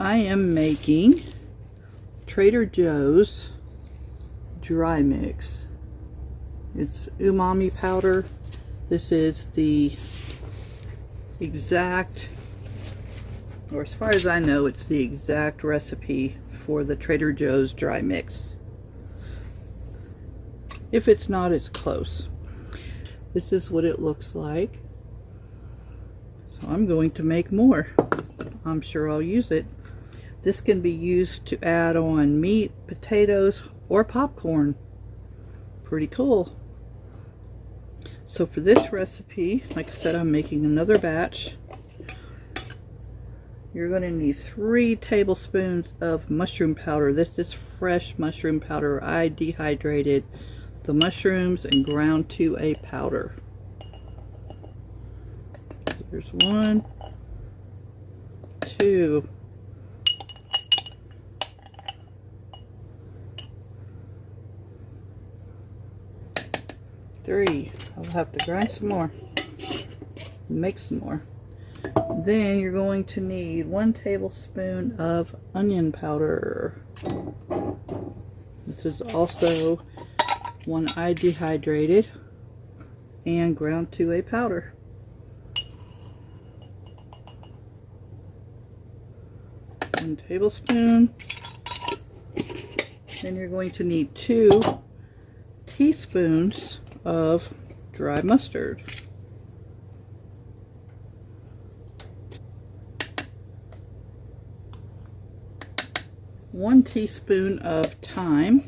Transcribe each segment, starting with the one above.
I am making Trader Joe's dry mix. It's umami powder. This is the exact, or as far as I know, it's the exact recipe for the Trader Joe's dry mix. If it's not, it's close. This is what it looks like. So I'm going to make more. I'm sure I'll use it. This can be used to add on meat, potatoes, or popcorn. Pretty cool. So for this recipe, like I said, I'm making another batch. You're going to need 3 tablespoons of mushroom powder. This is fresh mushroom powder. I dehydrated the mushrooms and ground to a powder. Here's 1, 2, 3. I'll have to grind some more, make some more. Then you're going to need 1 tablespoon of onion powder. This is also one I dehydrated and ground to a powder. One tablespoon. Then you're going to need 2 teaspoons of dry mustard. 1 teaspoon of thyme,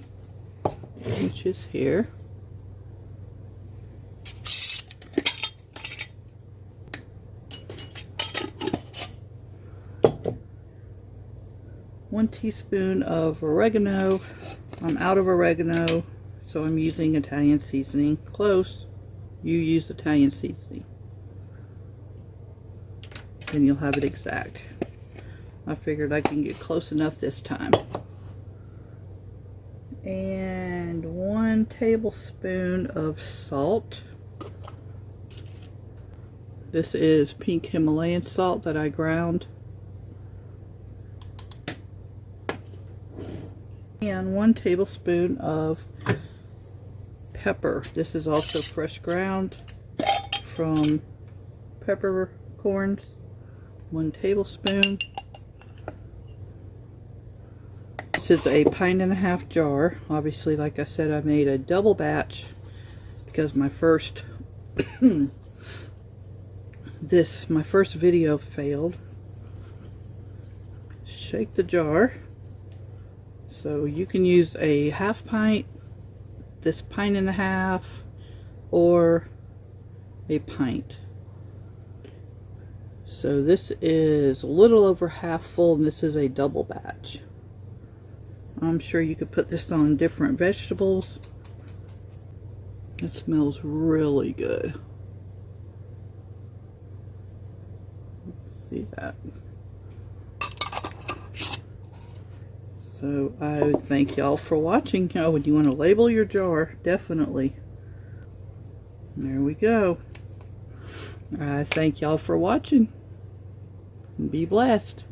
which is here. 1 teaspoon of oregano. I'm out of oregano, so I'm using Italian seasoning. Close. You use Italian seasoning. Then you'll have it exact. I figured I can get close enough this time. And 1 tablespoon of salt. This is pink Himalayan salt that I ground. And 1 tablespoon of pepper. This is also fresh ground from peppercorns. 1 tablespoon. This is a 1.5 pint jar. Obviously, like I said, I made a double batch because my first my first video failed. Shake the jar. So you can use a 1/2 pint, this 1.5 pints, or a pint. So this is a little over half full, and this is a double batch. I'm sure you could put this on different vegetables. It smells really good. See that? So I would thank y'all for watching. Oh, would you want to label your jar? Definitely. There we go. I thank y'all for watching. Be blessed.